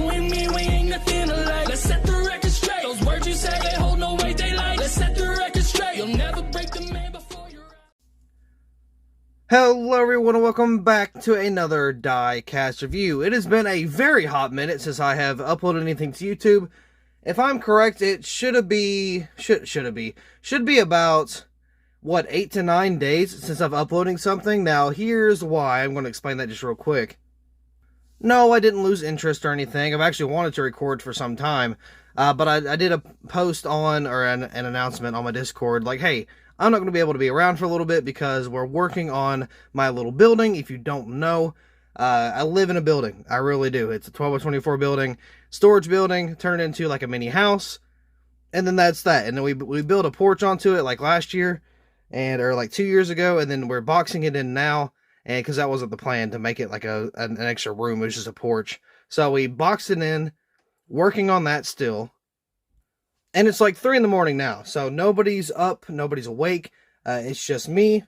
You and me, we ain't nothing alike. Let's set the record straight. Those words you say, they hold no weight, they like. Let's set the record straight. You'll never break the man before you're out. Hello everyone and welcome back to another Diecast review. It has been a very hot minute since I have uploaded anything to YouTube. If I'm correct, it should be about, what, 8 to 9 days since I've uploading something. Now, here's why. I'm going to explain that just real quick. No, I didn't lose interest or anything. I've actually wanted to record for some time. But I did a post on, or an announcement on my Discord, like, hey, I'm not going to be able to be around for a little bit because we're working on my little building. If you don't know, I live in a building. I really do. It's a 12 by 24 building, storage building, turn it into like a mini house. And then that's that. And then we built a porch onto it like last year, or like 2 years ago. And then we're boxing it in now. And because that wasn't the plan to make it like an extra room, it was just a porch. So we boxed it in, working on that still. And it's like 3 in the morning now, so nobody's up, nobody's awake. It's just me,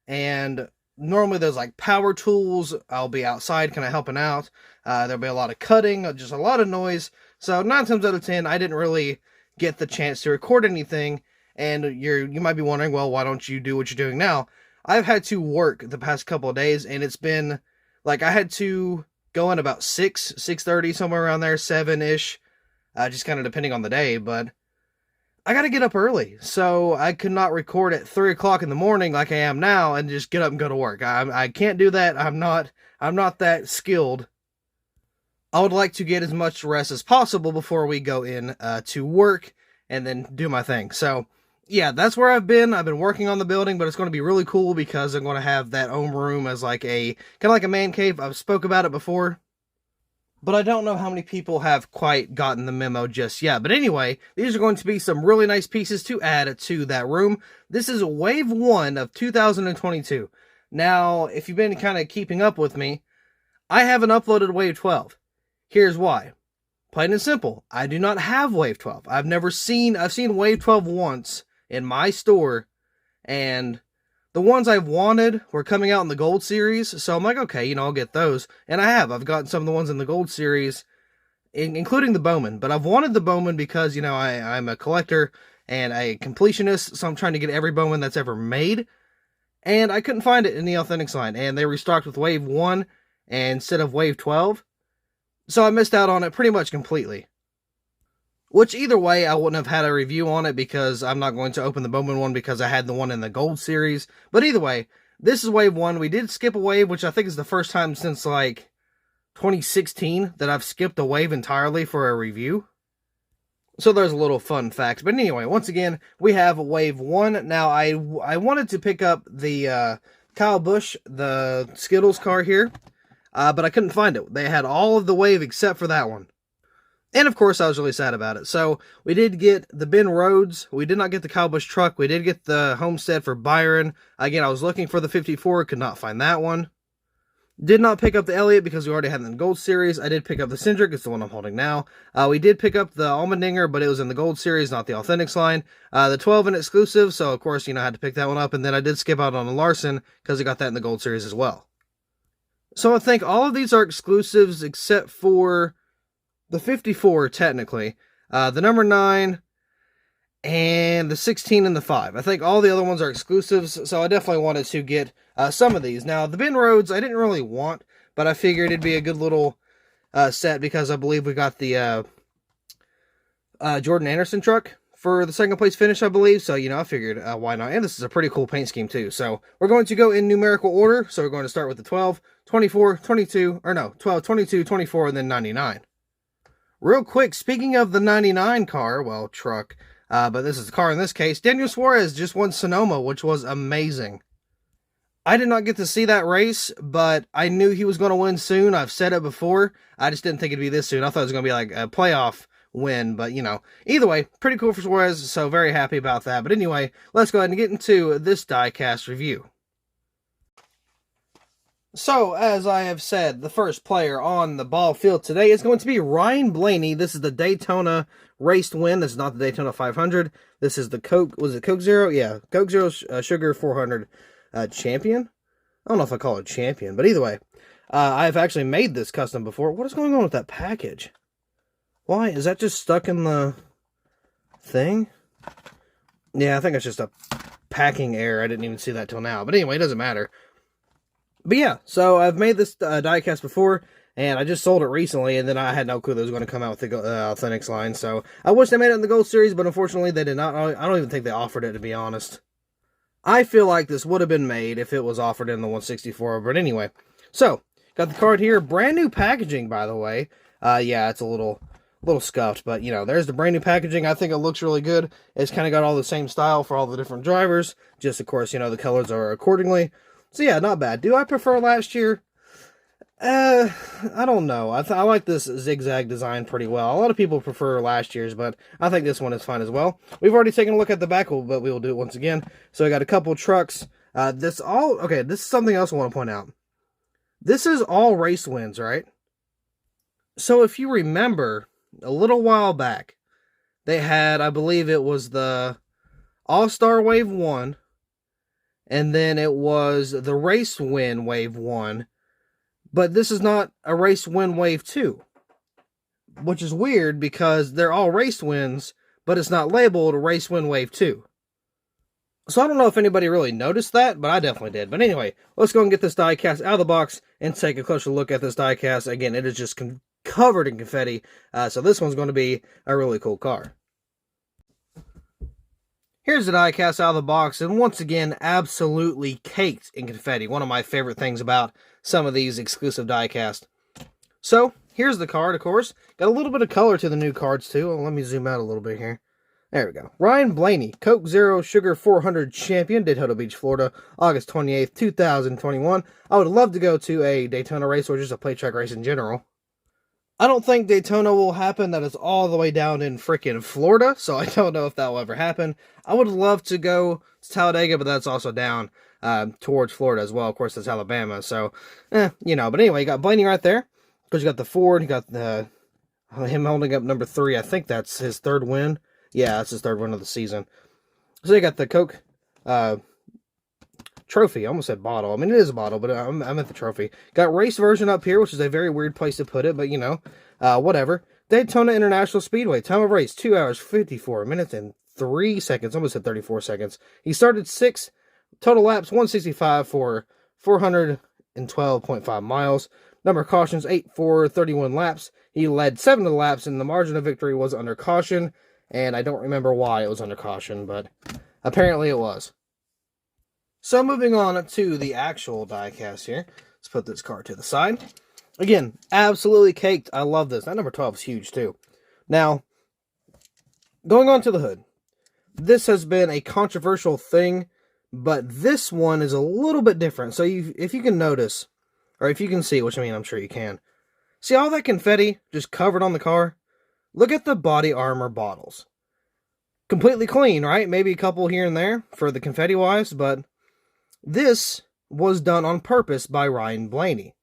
and normally there's like power tools. I'll be outside kind of helping out. There'll be a lot of cutting, just a lot of noise. So 9 times out of 10, I didn't really get the chance to record anything. And you might be wondering, well, why don't you do what you're doing now? I've had to work the past couple of days, and it's been like I had to go in about 6:30, somewhere around there, 7-ish, just kind of depending on the day, but I gotta get up early, so I could not record at 3 o'clock in the morning like I am now and just get up and go to work. I can't do that. I'm not that skilled. I would like to get as much rest as possible before we go in to work and then do my thing. So, yeah, that's where I've been. I've been working on the building, but it's going to be really cool because I'm going to have that home room as like kind of like a man cave. I've spoke about it before, but I don't know how many people have quite gotten the memo just yet. But anyway, these are going to be some really nice pieces to add to that room. This is Wave 1 of 2022. Now, if you've been kind of keeping up with me, I haven't uploaded Wave 12. Here's why. Plain and simple, I do not have Wave 12. I've seen Wave 12 once in my store, and the ones I've wanted were coming out in the Gold Series, so I'm like, okay, I'll get those. And I've gotten some of the ones in the Gold Series, including the Bowman. But I've wanted the Bowman because, I'm a collector and a completionist, so I'm trying to get every Bowman that's ever made. And I couldn't find it in the Authentics line, and they restocked with Wave 1 instead of Wave 12. So I missed out on it pretty much completely. Which, either way, I wouldn't have had a review on it because I'm not going to open the Bowman one because I had the one in the Gold Series. But either way, this is Wave 1. We did skip a wave, which I think is the first time since, like, 2016 that I've skipped a wave entirely for a review. So there's a little fun fact. But anyway, once again, we have Wave 1. Now, I wanted to pick up the Kyle Busch, the Skittles car here, but I couldn't find it. They had all of the wave except for that one. And, of course, I was really sad about it. So, we did get the Ben Rhodes. We did not get the Kyle Busch truck. We did get the Homestead for Byron. Again, I was looking for the 54. Could not find that one. Did not pick up the Elliott because we already had it in the Gold Series. I did pick up the Cindric. It's the one I'm holding now. We did pick up the Allmendinger, but it was in the Gold Series, not the Authentics line. The 12 in exclusive. So, of course, I had to pick that one up. And then I did skip out on the Larson because I got that in the Gold Series as well. So, I think all of these are exclusives except for the 54, technically, the number 9, and the 16 and the 5. I think all the other ones are exclusives, so I definitely wanted to get some of these. Now, the Ben Rhodes, I didn't really want, but I figured it'd be a good little set because I believe we got the Jordan Anderson truck for the second place finish, I believe. So, I figured, why not? And this is a pretty cool paint scheme, too. So, we're going to go in numerical order. So, we're going to start with the 12, 24, 22, or no, 12, 22, 24, and then 99. Real quick, speaking of the 99 car, well, truck, but this is the car in this case, Daniel Suarez just won Sonoma, which was amazing. I did not get to see that race, but I knew he was going to win soon. I've said it before. I just didn't think it'd be this soon. I thought it was going to be like a playoff win, but, either way, pretty cool for Suarez, so very happy about that. But anyway, let's go ahead and get into this diecast review. So, as I have said, the first player on the ball field today is going to be Ryan Blaney. This is the Daytona race win. This is not the Daytona 500. This is the Coke, was it Coke Zero? Yeah, Coke Zero Sugar 400 champion. I don't know if I call it champion, but either way, I've actually made this custom before. What is going on with that package? Why? Is that just stuck in the thing? Yeah, I think it's just a packing error. I didn't even see that till now. But anyway, it doesn't matter. But yeah, so I've made this diecast before, and I just sold it recently, and then I had no clue that it was going to come out with the Authentic's line. So I wish they made it in the Gold Series, but unfortunately they did not. I don't even think they offered it, to be honest. I feel like this would have been made if it was offered in the 164, but anyway. So, got the card here. Brand new packaging, by the way. Yeah, it's a little scuffed, but, you know, there's the brand new packaging. I think it looks really good. It's kind of got all the same style for all the different drivers. Just, of course, you know, the colors are accordingly. So, yeah, not bad. Do I prefer last year? I don't know. I like this zigzag design pretty well. A lot of people prefer last year's, but I think this one is fine as well. We've already taken a look at the back, but we will do it once again. So I got a couple trucks. This is something else I want to point out. This is all race wins, right? So if you remember, a little while back, they had, I believe it was the All-Star Wave 1, and then it was the Race Win Wave 1, but this is not a Race Win Wave 2, which is weird because they're all race wins, but it's not labeled Race Win Wave 2. So I don't know if anybody really noticed that, but I definitely did. But anyway, let's go and get this diecast out of the box and take a closer look at this diecast. Again, it is just covered in confetti, so this one's going to be a really cool car. Here's the diecast out of the box, and once again, absolutely caked in confetti. One of my favorite things about some of these exclusive diecast. So, here's the card, of course. Got a little bit of color to the new cards, too. Let me zoom out a little bit here. There we go. Ryan Blaney, Coke Zero Sugar 400 champion, Daytona Beach, Florida, August 28th, 2021. I would love to go to a Daytona race or just a plate track race in general. I don't think Daytona will happen. That is all the way down in freaking Florida, so I don't know if that will ever happen. I would love to go to Talladega, but that's also down towards Florida as well. Of course, that's Alabama, so, you know. But anyway, you got Blaney right there, because you got the Ford, you got him holding up number 3. I think that's his third win. Yeah, that's his third win of the season. So you got the Coke trophy. I almost said bottle. I mean, it is a bottle, but I meant the trophy. Got race version up here, which is a very weird place to put it, but, you know, whatever. Daytona International Speedway. Time of race, 2 hours, 54 minutes, and 3 seconds. Almost said 34 seconds. He started 6th. Total laps, 165 for 412.5 miles. Number of cautions, 8 for 31 laps. He led 7 of the laps, and the margin of victory was under caution. And I don't remember why it was under caution, but apparently it was. So moving on to the actual diecast here. Let's put this card to the side. Again, absolutely caked. I love this. That number 12 is huge too. Now, going on to the hood. This has been a controversial thing, but this one is a little bit different. So if you can notice, or if you can see, which I mean I'm sure you can, see all that confetti just covered on the car? Look at the body armor bottles. Completely clean, right? Maybe a couple here and there for the confetti-wise, but this was done on purpose by Ryan Blaney.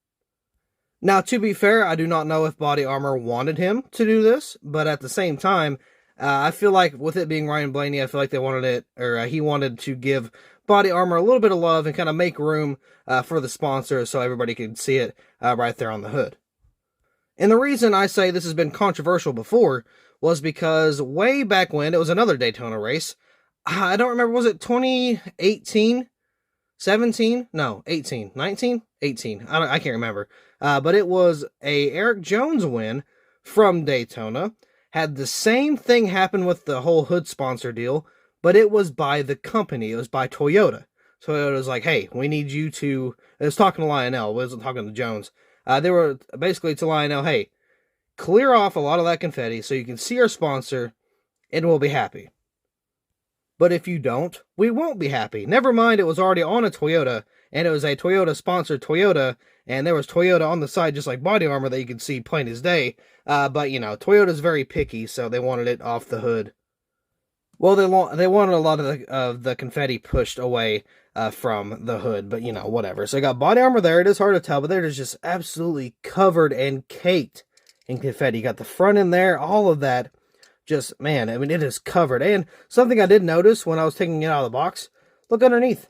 Now, to be fair, I do not know if Body Armor wanted him to do this, but at the same time, I feel like with it being Ryan Blaney, I feel like they wanted it, or he wanted to give Body Armor a little bit of love and kind of make room for the sponsor so everybody could see it right there on the hood. And the reason I say this has been controversial before was because way back when, it was another Daytona race. I don't remember, was it 2018? 17? No, 18. 19? 18. I can't remember. But it was a Eric Jones win from Daytona. Had the same thing happen with the whole hood sponsor deal, but it was by the company. It was by Toyota. Toyota was like, hey, we need you to... It was talking to Lionel. It wasn't talking to Jones. They were basically to Lionel, hey, clear off a lot of that confetti so you can see our sponsor and we'll be happy. But if you don't, we won't be happy. Never mind, it was already on a Toyota, and it was a Toyota-sponsored Toyota, and there was Toyota on the side just like Body Armor that you could see plain as day. But, you know, Toyota's very picky, so they wanted it off the hood. Well, they wanted a lot of the confetti pushed away from the hood, but, you know, whatever. So I got Body Armor there. It is hard to tell, but they're just absolutely covered and caked in confetti. You got the front in there, all of that. Just, man, I mean, it is covered. And something I did notice when I was taking it out of the box, look underneath.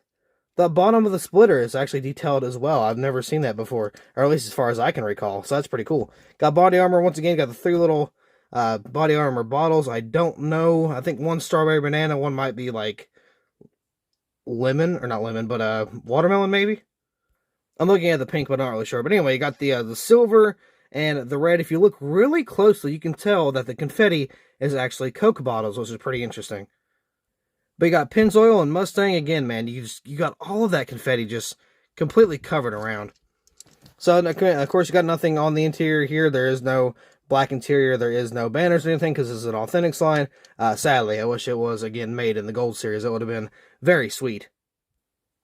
The bottom of the splitter is actually detailed as well. I've never seen that before, or at least as far as I can recall. So that's pretty cool. Got Body Armor, once again, got the 3 little Body armor bottles, I don't know. I think one's strawberry banana, one might be like lemon, or not lemon, but watermelon maybe? I'm looking at the pink, but not really sure. But anyway, you got the silver and the red. If you look really closely, you can tell that the confetti is actually Coke bottles, which is pretty interesting. But you got Pennzoil and Mustang. Again, man, you got all of that confetti just completely covered around. So, of course, you got nothing on the interior here. There is no black interior. There is no banners or anything because this is an Authentics line. Sadly, I wish it was, again, made in the Gold Series. It would have been very sweet.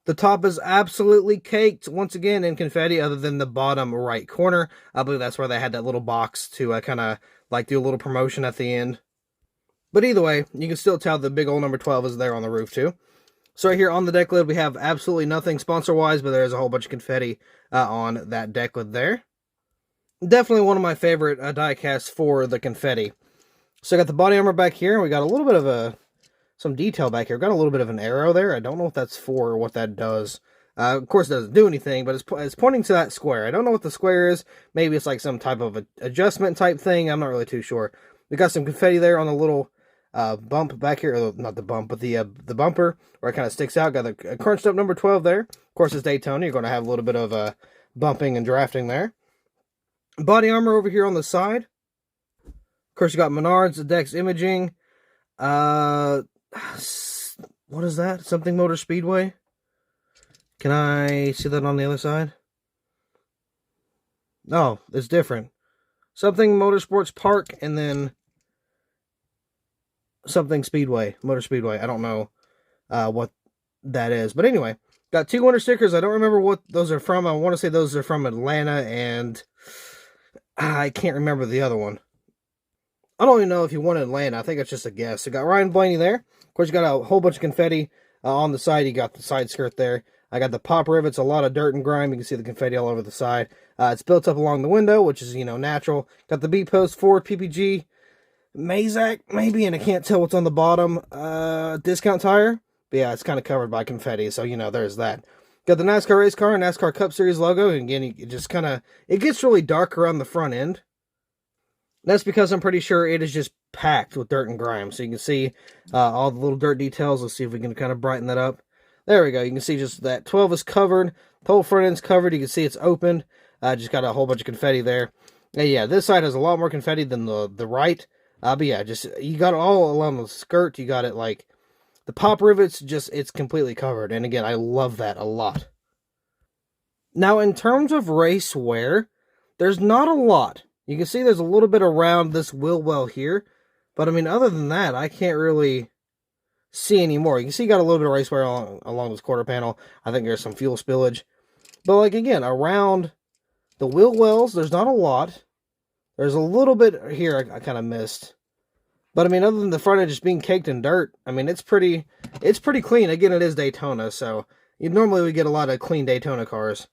The top is absolutely caked, once again, in confetti, other than the bottom right corner. I believe that's where they had that little box to kind of, like, do a little promotion at the end. But either way, you can still tell the big old number 12 is there on the roof, too. So right here on the deck lid, we have absolutely nothing sponsor-wise, but there's a whole bunch of confetti on that deck lid there. Definitely one of my favorite die-casts for the confetti. So I got the body armor back here, and we got a little bit of some detail back here. Got a little bit of an arrow there. I don't know what that's for or what that does. Of course, it doesn't do anything, but it's pointing to that square. I don't know what the square is. Maybe it's like some type of adjustment type thing. I'm not really too sure. We got some confetti there on the little bump back here. Or not the bump, but the bumper where it kind of sticks out. Got a crunched up number 12 there. Of course, it's Daytona. You're going to have a little bit of bumping and drafting there. Body armor over here on the side. Of course, you got Menards, the Dex Imaging. What is that? Something Motor Speedway? Can I see that on the other side? No, it's different. Something Motorsports Park, and then something Speedway. Motor Speedway. I don't know what that is. But anyway, got 2 winter stickers. I don't remember what those are from. I want to say those are from Atlanta, and I can't remember the other one. I don't even know if you won Atlanta. I think it's just a guess. So got Ryan Blaney there. Of course, you got a whole bunch of confetti on the side. You got the side skirt there. I got the pop rivets, a lot of dirt and grime. You can see the confetti all over the side. It's built up along the window, which is, natural. Got the beat post, Ford PPG, Mazak, maybe, and I can't tell what's on the bottom. Discount tire. But yeah, it's kind of covered by confetti, so, there's that. Got the NASCAR race car and NASCAR Cup Series logo. And again, it just kind of, it gets really dark around the front end. That's because I'm pretty sure it is just packed with dirt and grime. So you can see all the little dirt details. Let's see if we can kind of brighten that up. There we go. You can see just that 12 is covered. The whole front end's covered. You can see it's opened. Just got a whole bunch of confetti there. And yeah, this side has a lot more confetti than the right. But yeah, just you got it all along the skirt. You got it like the pop rivets. It's completely covered. And again, I love that a lot. Now, in terms of race wear, there's not a lot. You can see there's a little bit around this wheel well here. But, I mean, other than that, I can't really see any more. You can see you got a little bit of race wear along this quarter panel. I think there's some fuel spillage. But, like, again, around the wheel wells, there's not a lot. There's a little bit here I kind of missed. But, I mean, other than the front end just being caked in dirt, I mean, it's pretty clean. Again, it is Daytona, so you normally would get a lot of clean Daytona cars.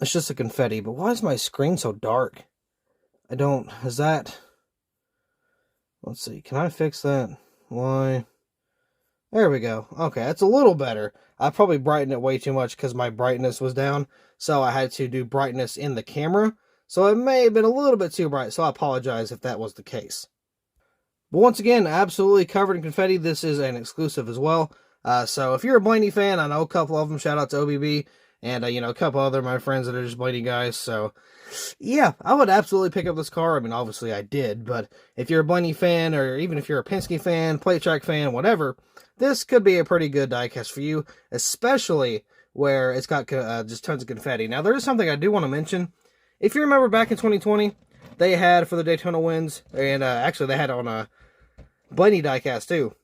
It's just a confetti, but why is my screen so dark? Is that, let's see, can I fix that? Why? There we go. Okay, that's a little better. I probably brightened it way too much because my brightness was down, so I had to do brightness in the camera. So it may have been a little bit too bright, so I apologize if that was the case. But once again, absolutely covered in confetti. This is an exclusive as well. So if you're a Blaney fan, I know a couple of them. Shout out to OBB. And, a couple other of my friends that are just Blaney guys. So, yeah, I would absolutely pick up this car. I mean, obviously I did. But if you're a Blaney fan, or even if you're a Penske fan, Plate Track fan, whatever, this could be a pretty good diecast for you. Especially where it's got just tons of confetti. Now, there is something I do want to mention. If you remember back in 2020, they had for the Daytona wins, and actually they had on a Blaney diecast too.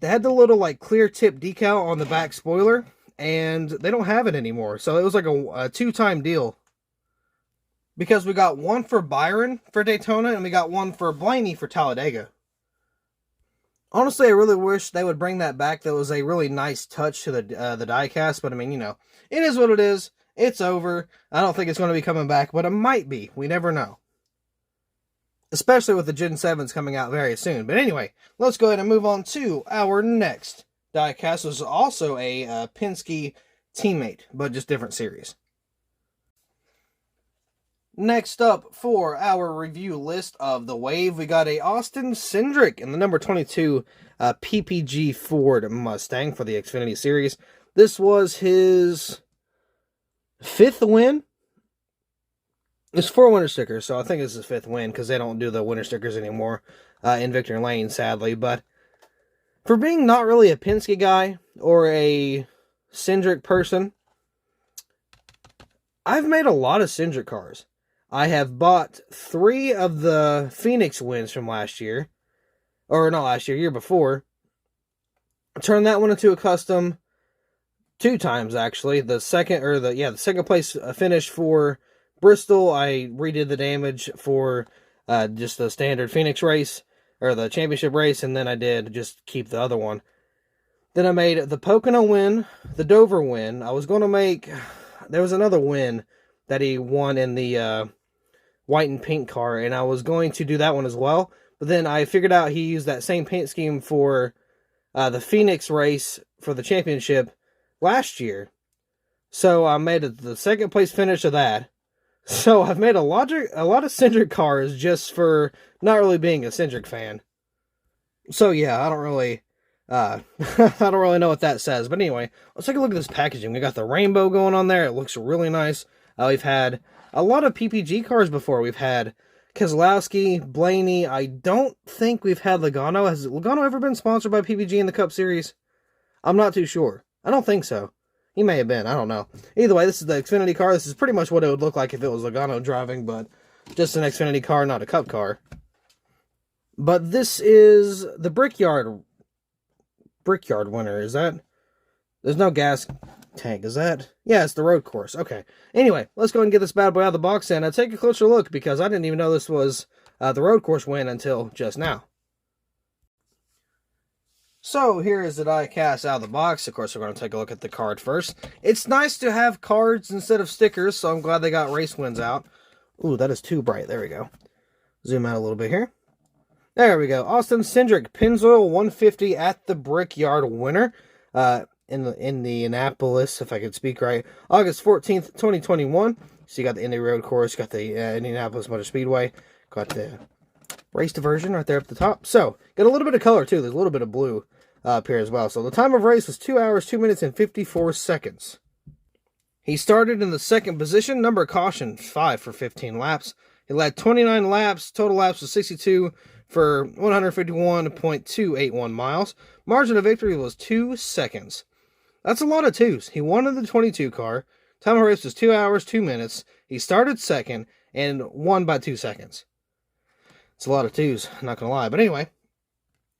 They had the little, like, clear tip decal on the back spoiler. And they don't have it anymore. So it was like a two-time deal. Because we got one for Byron for Daytona, and we got one for Blaney for Talladega. Honestly, I really wish they would bring that back. That was a really nice touch to the diecast. But I mean, it is what it is. It's over. I don't think it's going to be coming back, but it might be. We never know. Especially with the Gen 7s coming out very soon. But anyway, let's go ahead and move on to our next diecast. Was also a Penske teammate, but just different series. Next up for our review list of the Wave, we got a Austin Cindric in the number 22 PPG Ford Mustang for the Xfinity Series. This was his 5th win. It's 4 winter stickers, so I think it's his 5th win because they don't do the winter stickers anymore in Victory Lane, sadly. But for being not really a Penske guy or a Cindric person, I've made a lot of Cindric cars. I have bought 3 of the Phoenix wins from last year. Or not last year, year before. Turned that one into a custom 2 times, actually. The second place finish for Bristol, I redid the damage for just the standard Phoenix race, or the championship race, and then I did just keep the other one. Then I made the Pocono win, the Dover win. I was going to make, there was another win that he won in the white and pink car, and I was going to do that one as well. But then I figured out he used that same paint scheme for the Phoenix race for the championship last year. So I made the second place finish of that. So I've made a lot of Cindric cars just for not really being a Cindric fan. So yeah, I don't really know what that says. But anyway, let's take a look at this packaging. We got the rainbow going on there. It looks really nice. We've had a lot of PPG cars before. We've had Keselowski, Blaney. I don't think we've had Logano. Has Logano ever been sponsored by PPG in the Cup Series? I'm not too sure. I don't think so. He may have been. I don't know. Either way, this is the Xfinity car. This is pretty much what it would look like if it was Logano driving, but just an Xfinity car, not a Cup car. But this is the Brickyard winner. Is that? There's no gas tank. Is that? Yeah, it's the road course. Okay. Anyway, let's go ahead and get this bad boy out of the box and take a closer look because I didn't even know this was the road course win until just now. So here is the diecast out of the box. Of course, we're going to take a look at the card first. It's nice to have cards instead of stickers, so I'm glad they got race wins out. Ooh, that is too bright. There we go. Zoom out a little bit here. There we go. Austin Cindric, Pennzoil 150 at the Brickyard winner in the Indianapolis, if I could speak right. August 14th, 2021. So you got the Indy Road Course, got the Indianapolis Motor Speedway, got the race diversion right there up the top. So, got a little bit of color too. There's a little bit of blue up here as well. So the time of race was 2 hours, 2 minutes, and 54 seconds. He started in the second position. Number of caution, 5 for 15 laps. He led 29 laps. Total laps was 62 for 151.281 miles. Margin of victory was 2 seconds. That's a lot of twos. He won in the 22 car. Time of race was 2 hours, 2 minutes. He started second and won by 2 seconds. It's a lot of twos, not going to lie. But anyway,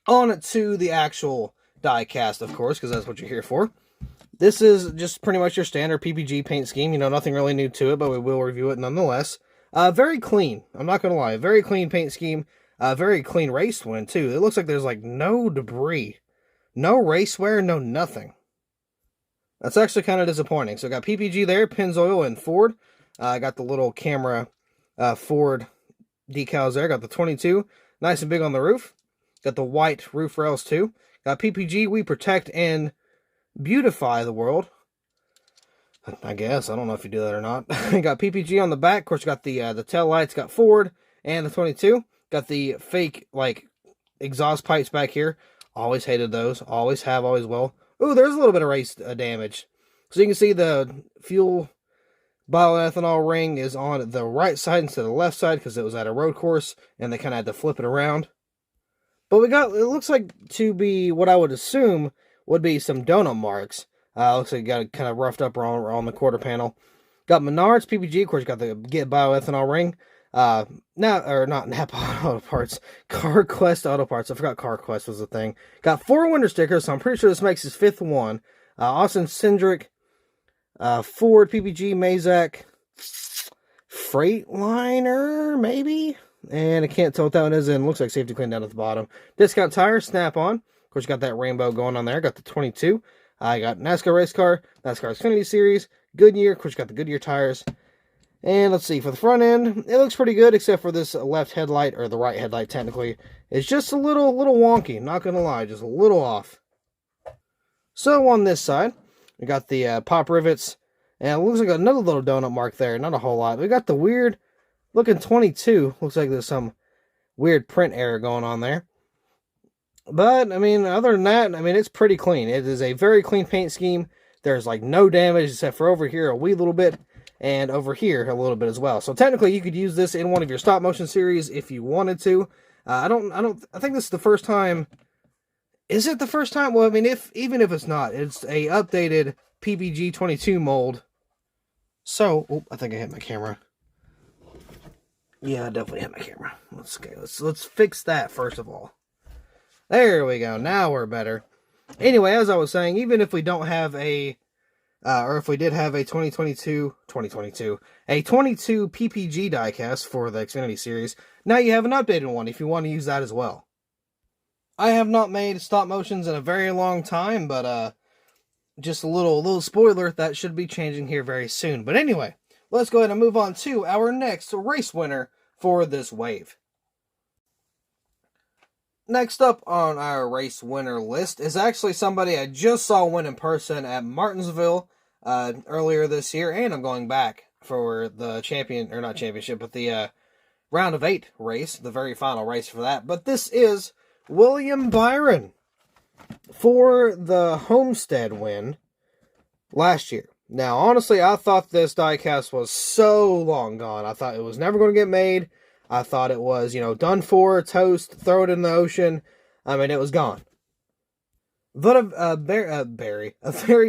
on to the actual diecast, of course, because that's what you're here for. This is just pretty much your standard PPG paint scheme. You know, nothing really new to it, but we will review it nonetheless. Very clean. I'm not going to lie. Very clean paint scheme. Very clean race win, too. It looks like there's, like, no debris. No race wear, no nothing. That's actually kind of disappointing. So, got PPG there, Pennzoil, and Ford. I got the little camera Ford decals there. Got the 22, nice and big on the roof. Got the white roof rails too. Got PPG, we protect and beautify the world. I guess, I don't know if you do that or not. Got PPG on the back. Of course, you got the tail lights. Got Ford and the 22. Got the fake, like, exhaust pipes back here. Always hated those. Always have, always will. Ooh, there's a little bit of race damage. So you can see the fuel bioethanol ring is on the right side instead of the left side because it was at a road course and they kind of had to flip it around. But we got, it looks like to be what I would assume would be some donut marks. Looks like you got it kind of roughed up on the quarter panel. Got Menards PPG, of course, got the Get bioethanol ring. Not Napa Auto Parts, CarQuest Auto Parts. I forgot CarQuest was a thing. Got 4 winter stickers, so I'm pretty sure this makes his 5th one. Austin Cindric, Ford, PPG, Mazak, Freightliner, maybe? And I can't tell what that one is, and looks like safety clean down at the bottom. Discount tires, Snap-on. Of course, you got that rainbow going on there. Got the 22. I got NASCAR race car, NASCAR Xfinity Series, Goodyear. Of course, you got the Goodyear tires. And let's see, for the front end, it looks pretty good, except for this left headlight, or the right headlight, technically. It's just a little wonky, not going to lie, just a little off. So, on this side, we got the pop rivets, and it looks like another little donut mark there, not a whole lot. We got the weird Looking 22. Looks like there's some weird print error going on there. But, I mean, other than that, I mean, it's pretty clean. It is a very clean paint scheme. There's, like, no damage except for over here a wee little bit, and over here a little bit as well. So, technically, you could use this in one of your stop-motion series if you wanted to. I think this is the first time. Is it the first time? Well, I mean, even if it's not, it's a updated PBG 22 mold. So, I think I hit my camera. Yeah, I definitely hit my camera. Let's fix that first of all. There we go. Now we're better. Anyway, as I was saying, even if we don't have a, or if we did have a 22 PPG diecast for the Xfinity series, now you have an updated one if you want to use that as well. I have not made stop motions in a very long time, but just a little spoiler, that should be changing here very soon. But anyway, let's go ahead and move on to our next race winner for this wave. Next up on our race winner list is actually somebody I just saw win in person at Martinsville earlier this year, and I'm going back for the the round of 8 race, the very final race for that. But this is William Byron for the Homestead win last year. Now, honestly, I thought this diecast was so long gone. I thought it was never going to get made. I thought it was, done for, toast, throw it in the ocean. I mean, it was gone. But a very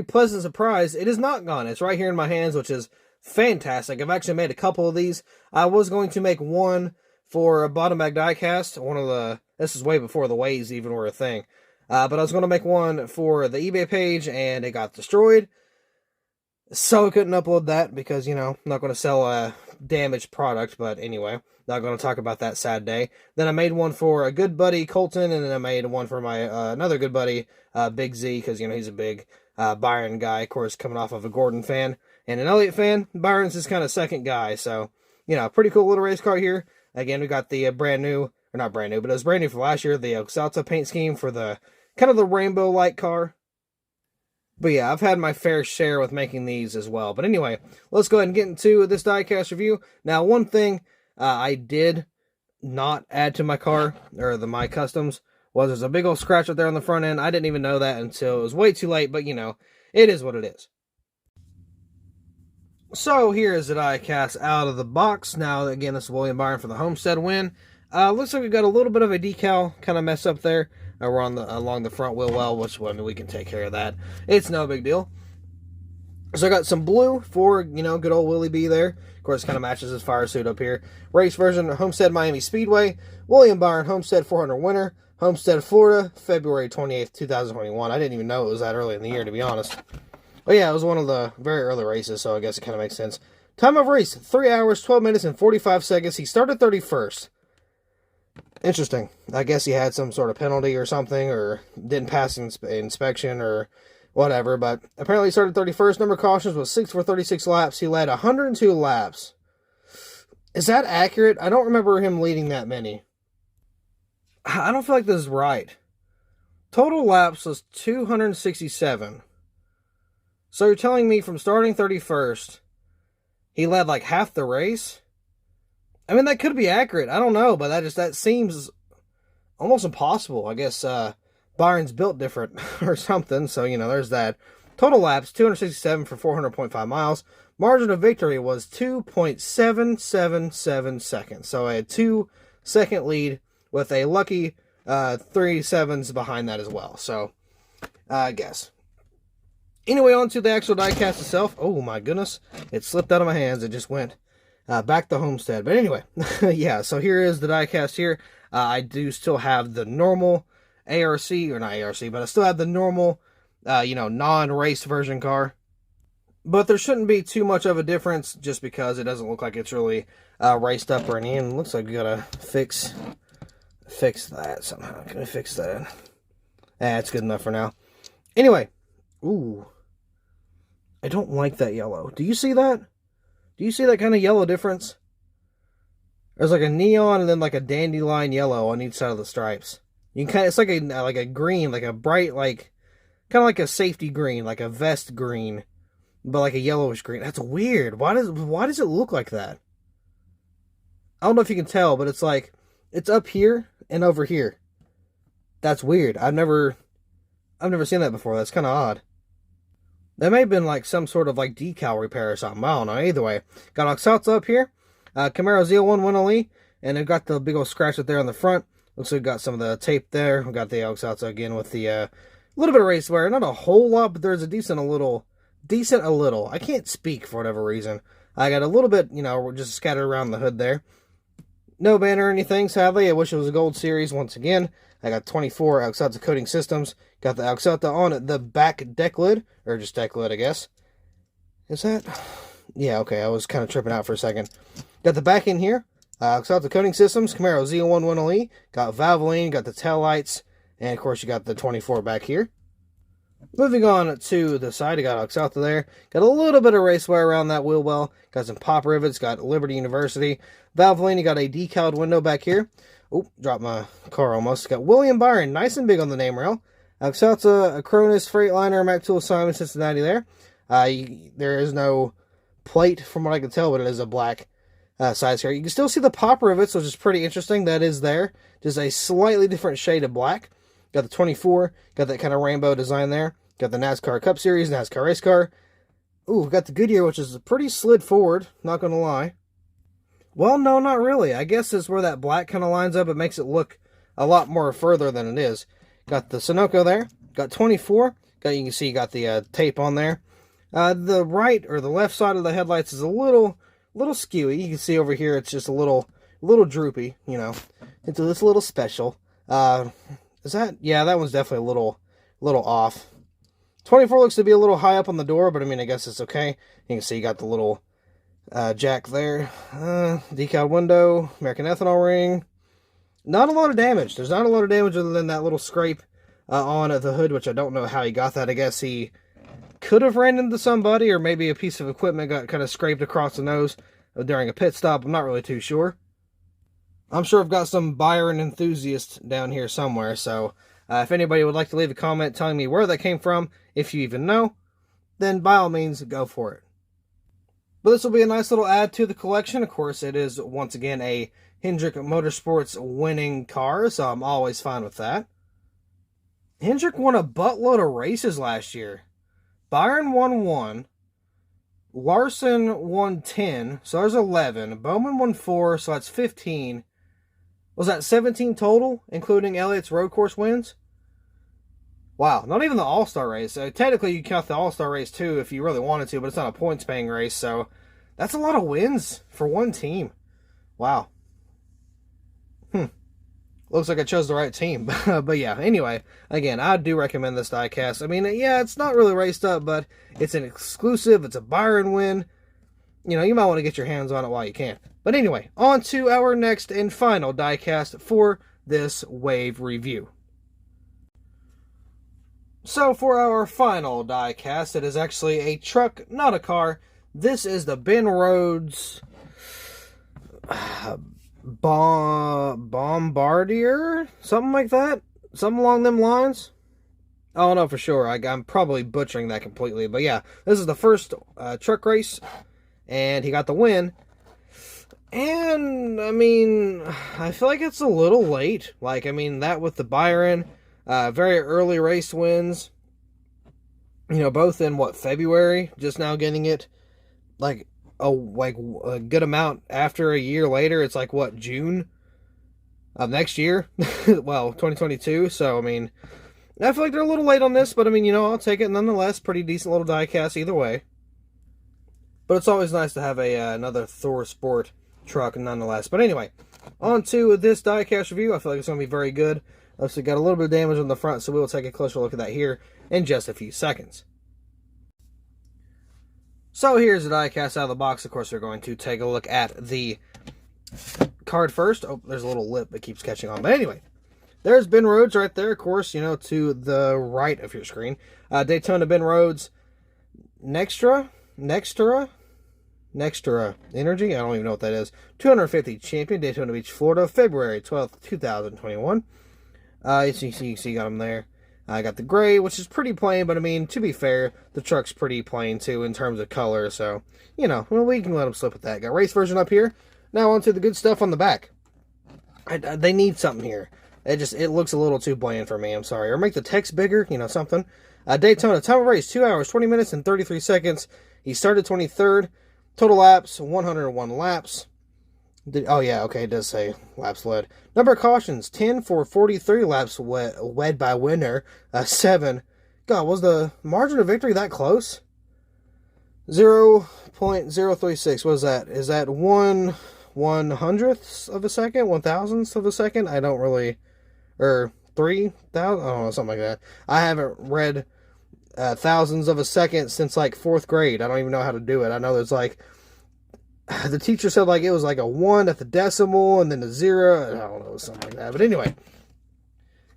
pleasant surprise, it is not gone. It's right here in my hands, which is fantastic. I've actually made a couple of these. I was going to make one for a Bag Diecast. This is way before the waves even were a thing. But I was going to make one for the eBay page, and it got destroyed. So I couldn't upload that because, I'm not going to sell a damaged product. But anyway, not going to talk about that sad day. Then I made one for a good buddy, Colton, and then I made one for my another good buddy, Big Z, because, he's a big Byron guy, of course, coming off of a Gordon fan and an Elliott fan. Byron's his kind of second guy. So, pretty cool little race car here. Again, we got the brand new, or not brand new, but it was brand new for last year, the Exalta paint scheme for the kind of the rainbow light car. But yeah, I've had my fair share with making these as well. But anyway, let's go ahead and get into this diecast review. Now, one thing I did not add to my car, or my customs, was there's a big old scratch up there on the front end. I didn't even know that until it was way too late, but it is what it is. So here is the diecast out of the box. Now, again, this is William Byron for the Homestead win. Looks like we've got a little bit of a decal kind of mess up there. We're along the front wheel well, which we can take care of that. It's no big deal. So I got some blue for, good old Willie B there. Of course, kind of matches his fire suit up here. Race version, Homestead Miami Speedway. William Byron, Homestead 400 winner. Homestead, Florida, February 28th, 2021. I didn't even know it was that early in the year, to be honest. But yeah, it was one of the very early races, so I guess it kind of makes sense. Time of race, 3 hours, 12 minutes, and 45 seconds. He started 31st. Interesting. I guess he had some sort of penalty or something, or didn't pass inspection or whatever, but apparently he started 31st. Number of cautions was 6 for 36 laps. He led 102 laps. Is that accurate? I don't remember him leading that many. I don't feel like this is right. Total laps was 267. So you're telling me from starting 31st, he led like half the race? I mean, that could be accurate. I don't know, but that seems almost impossible. I guess Byron's built different or something, so, there's that. Total laps, 267 for 400.5 miles. Margin of victory was 2.777 seconds. So a 2-second lead with a lucky 3 sevens behind that as well. So, I guess. Anyway, on to the actual diecast itself. Oh, my goodness. It slipped out of my hands. It just went back to Homestead. But anyway, yeah, so here is the diecast here. I do still have the normal ARC, or not ARC, but I still have the normal, non-race version car. But there shouldn't be too much of a difference just because it doesn't look like it's really raced up or anything. Looks like we gotta fix that somehow. Can we fix that? It's good enough for now. Anyway, ooh, I don't like that yellow. Do you see that? Do you see that kind of yellow difference? There's like a neon and then like a dandelion yellow on each side of the stripes. You can it's like a green, like a bright, like kind of like a safety green, like a vest green, but like a yellowish green. That's weird. Why does it look like that? I don't know if you can tell, but it's like, it's up here and over here. That's weird. I've never seen that before. That's kind of odd. That may have been like some sort of like decal repair or something. I don't know. Either way, got Oxalta up here. Camaro Z01 1LE, and they've got the big old scratch up there on the front. Looks like we've got some of the tape there. We got the Oxalta again with the little bit of race wear. Not a whole lot, but there's a decent a little. I can't speak for whatever reason. I got a little bit, you know, just scattered around the hood there. No banner or anything, sadly. I wish it was a gold series once again. I got 24 Oxalta coating systems. Got the Oxalta on the back deck lid, or just deck lid, I guess. Is that? Yeah, okay, I was kind of tripping out for a second. Got the back in here. Oxalta coating systems, Camaro Z01 1LE. Got Valvoline, got the tail lights, and of course you got the 24 back here. Moving on to the side, you got Oxalta there. Got a little bit of race wear around that wheel well. Got some pop rivets. Got Liberty University. Valvoline, you got a decaled window back here. Oh, dropped my car almost. Got William Byron, nice and big on the name rail. Oxalta, Acronis, Freightliner, Mac Tool, Simon, Cincinnati there. There is no plate from what I can tell, but it is a black side skirt. You can still see the pop rivets, which is pretty interesting. That is there. Just a slightly different shade of black. Got the 24. Got that kind of rainbow design there. Got the NASCAR Cup Series, NASCAR Race Car. Ooh, got the Goodyear, which is pretty slid forward. Not going to lie. Well, no, not really. I guess it's where that black kind of lines up. It makes it look a lot more further than it is. Got the Sunoco there. Got 24. You can see you got the tape on there. The right or the left side of the headlights is a little skewy. You can see over here it's just a little droopy, you know. It's a little special. Is that? Yeah, that one's definitely a little off. 24 looks to be a little high up on the door, but I mean, I guess it's okay. You can see you got the little jack there. Decal window, American ethanol ring. Not a lot of damage. There's not a lot of damage other than that little scrape on the hood, which I don't know how he got that. I guess he could have ran into somebody, or maybe a piece of equipment got kind of scraped across the nose during a pit stop. I'm not really too sure. I'm sure I've got some Byron enthusiasts down here somewhere, so if anybody would like to leave a comment telling me where that came from, if you even know, then by all means, go for it. But this will be a nice little add to the collection. Of course, it is, once again, a Hendrick Motorsports winning car, so I'm always fine with that. Hendrick won a buttload of races last year. Byron won 1. Larson won 10, so there's 11. Bowman won 4, so that's 15. Was that 17 total, including Elliott's road course wins? Wow, not even the All-Star race. So technically, you count the All-Star race too if you really wanted to, but it's not a points-paying race, so that's a lot of wins for one team. Wow. Looks like I chose the right team. But yeah, anyway, again, I do recommend this diecast. I mean, yeah, it's not really raced up, but it's an exclusive. It's a Byron win. You know, you might want to get your hands on it while you can. But anyway, on to our next and final diecast for this wave review. So for our final diecast, it is actually a truck, not a car. This is the Ben Rhodes Bombardier? Something like that? Something along them lines? I don't know for sure. I'm probably butchering that completely. But yeah, this is the first truck race. And he got the win. And, I mean, I feel like it's a little late. Like, I mean, that with the Byron, very early race wins. You know, both in, February? Just now getting it, like a good amount after a year later. It's like, June of next year? Well, 2022. So, I mean, I feel like they're a little late on this. But, I mean, you know, I'll take it nonetheless. Pretty decent little diecast either way. But it's always nice to have another Thor Sport truck nonetheless. But anyway, on to this diecast review. I feel like it's going to be very good. Also got a little bit of damage on the front, so we will take a closer look at that here in just a few seconds. So here's the diecast out of the box. Of course, we're going to take a look at the card first. Oh, there's a little lip that keeps catching on. But anyway, there's Ben Rhodes right there, of course, you know, to the right of your screen. Daytona Ben Rhodes Nextra Energy, I don't even know what that is. 250 champion, Daytona Beach, Florida, February 12th, 2021. You see, you got them there. I got the gray, which is pretty plain, but I mean, to be fair, the truck's pretty plain too in terms of color, so, you know, well, we can let them slip with that. Got race version up here. Now onto the good stuff on the back. They need something here. It looks a little too bland for me, I'm sorry. Or make the text bigger, something. Daytona, time of race, 2 hours, 20 minutes, and 33 seconds. He started 23rd. Total laps, 101 laps. Oh, yeah, okay, it does say laps led. Number of cautions, 10 for 43 laps led by winner. 7. God, was the margin of victory that close? 0.036. What is that? Is that 1/100th of a second? 1,000th of a second? I don't really... Or 3,000? I don't know, something like that. I haven't read thousands of a second since, like, 4th grade. I don't even know how to do it. I know there's, like... The teacher said, like, it was, like, a 1 at the decimal, and then a 0. I don't know, something like that. But anyway...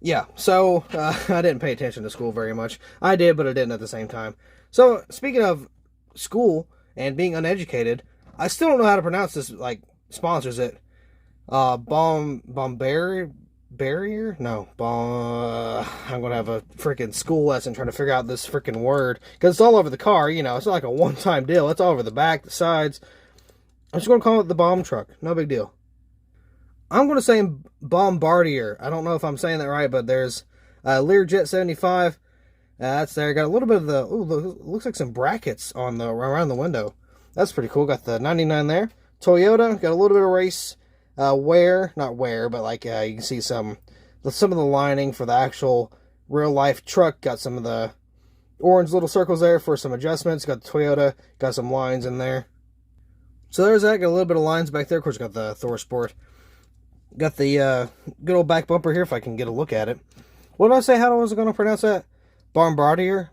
Yeah, so, I didn't pay attention to school very much. I did, but I didn't at the same time. So, speaking of school and being uneducated, I still don't know how to pronounce this, like, sponsors it. Barrier? No, I'm going to have a freaking school lesson trying to figure out this freaking word. Because it's all over the car, it's not like a one-time deal. It's all over the back, the sides. I'm just going to call it the bomb truck. No big deal. I'm going to say Bombardier. I don't know if I'm saying that right, but there's Learjet 75. That's there. Got a little bit of the... Ooh, looks like some brackets on around the window. That's pretty cool. Got the 99 there. Toyota. Got a little bit of race wear. Not wear, but like you can see some of the lining for the actual real-life truck. Got some of the orange little circles there for some adjustments. Got the Toyota. Got some lines in there. So there's that. Got a little bit of lines back there. Of course, got the Thor Sport. Got the good old back bumper here, if I can get a look at it. What did I say? How was I going to pronounce that? Bombardier,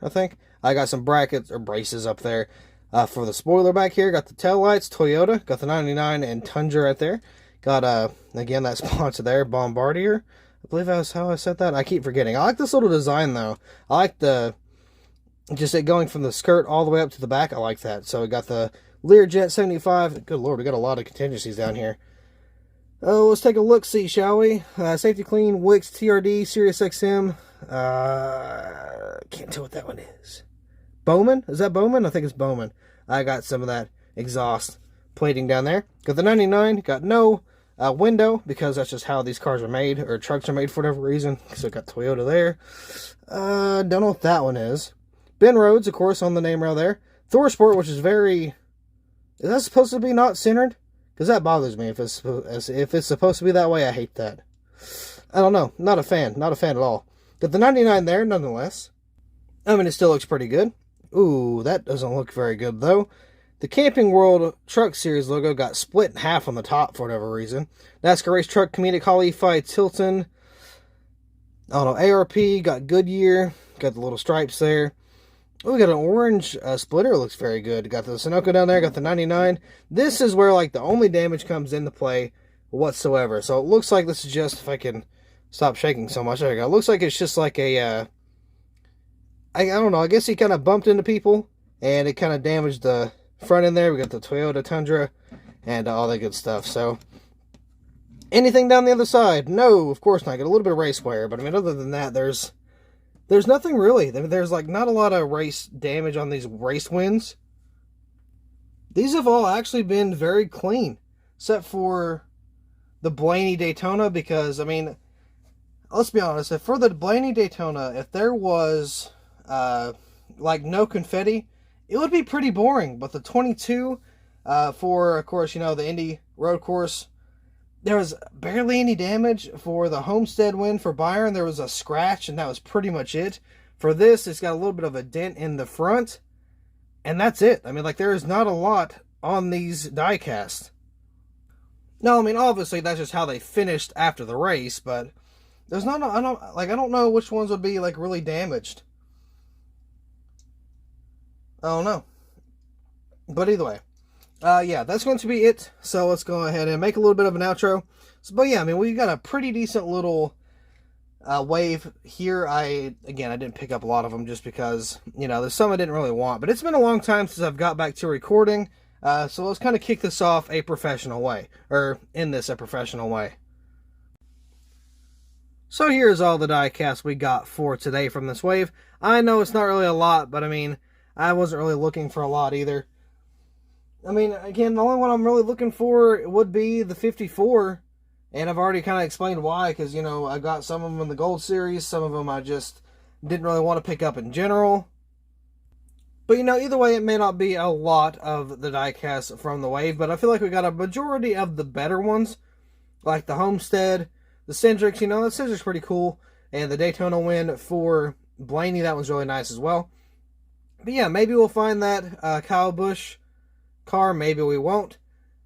I think. I got some brackets or braces up there for the spoiler back here. Got the tail lights, Toyota. Got the 99 and Tundra right there. Got, again, that sponsor there, Bombardier. I believe that's how I said that. I keep forgetting. I like this little design, though. I like just it going from the skirt all the way up to the back. I like that. So we got the Learjet 75. Good Lord, we got a lot of contingencies down here. Oh, let's take a look-see, shall we? Safety Clean, Wix, TRD, Sirius XM. Can't tell what that one is. Bowman? Is that Bowman? I think it's Bowman. I got some of that exhaust plating down there. Got the 99. Got no window, because that's just how these cars are made, or trucks are made for whatever reason. So got Toyota there. Don't know what that one is. Ben Rhodes, of course, on the name rail there. Thor Sport, which is very... Is that supposed to be not centered? Because that bothers me. If it's supposed to be that way, I hate that. I don't know. Not a fan. Not a fan at all. Got the 99 there, nonetheless. I mean, it still looks pretty good. Ooh, that doesn't look very good, though. The Camping World Truck Series logo got split in half on the top for whatever reason. NASCAR Race Truck, Comedic Holly, Fight, Tilton. I don't know, ARP, got Goodyear. Got the little stripes there. Oh, we got an orange splitter. Looks very good. Got the Sunoco down there. Got the 99. This is where, like, the only damage comes into play whatsoever. So it looks like this is just, if I can stop shaking so much. There we go. It looks like it's just like a, I don't know. I guess he kind of bumped into people, and it kind of damaged the front end there. We got the Toyota Tundra and all that good stuff. So, anything down the other side? No, of course not. Got a little bit of race wear, but I mean, other than that, there's nothing really. There's like not a lot of race damage on these race wins. These have all actually been very clean, except for the Blaney Daytona, because, I mean, let's be honest, if for the Blaney Daytona, if there was, like, no confetti, it would be pretty boring. But the 22, for, of course, the Indy road course, there was barely any damage. For the Homestead win for Byron, there was a scratch, and that was pretty much it. For this, it's got a little bit of a dent in the front, and that's it. I mean, like, there is not a lot on these diecast. No, I mean, obviously, that's just how they finished after the race, but there's not, I don't know which ones would be, like, really damaged. I don't know. But either way. Yeah, that's going to be it. So let's go ahead and make a little bit of an outro. So, but yeah, I mean, we got a pretty decent little wave here. I didn't pick up a lot of them just because, there's some I didn't really want. But it's been a long time since I've got back to recording. So let's kind of kick this off a professional way. Or in this a professional way. So here's all the diecast we got for today from this wave. I know it's not really a lot, but I mean, I wasn't really looking for a lot either. I mean, again, the only one I'm really looking for would be the 54. And I've already kind of explained why, because, you know, I got some of them in the Gold Series. Some of them I just didn't really want to pick up in general. But, you know, either way, it may not be a lot of the diecast from the Wave, but I feel like we got a majority of the better ones, like the Homestead, the Cindric. You know, the Cindric's pretty cool, and the Daytona win for Blaney, that one's really nice as well. But yeah, maybe we'll find that Kyle Busch car, maybe we won't.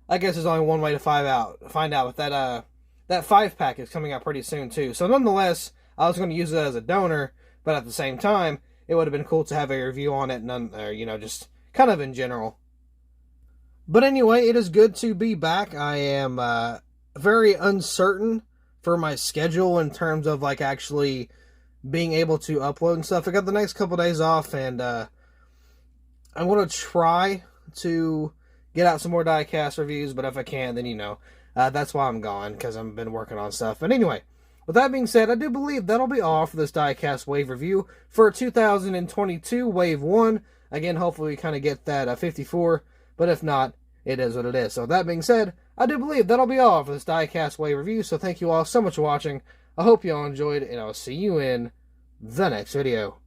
I guess there's only one way to find out, but that 5-pack is coming out pretty soon too. So nonetheless, I was going to use it as a donor, but at the same time, it would have been cool to have a review on it, you know, just kind of in general. But anyway, it is good to be back. I am very uncertain for my schedule in terms of like actually being able to upload and stuff. I got the next couple days off, and I'm going to try to get out some more diecast reviews, but if I can't, then, you know, that's why I'm gone, because I've been working on stuff. But anyway, with that being said, I do believe that'll be all for this diecast Wave review for 2022 Wave 1. Again, hopefully we kind of get that 54, but if not, it is what it is. So with that being said, I do believe that'll be all for this diecast Wave review, so thank you all so much for watching. I hope you all enjoyed, and I'll see you in the next video.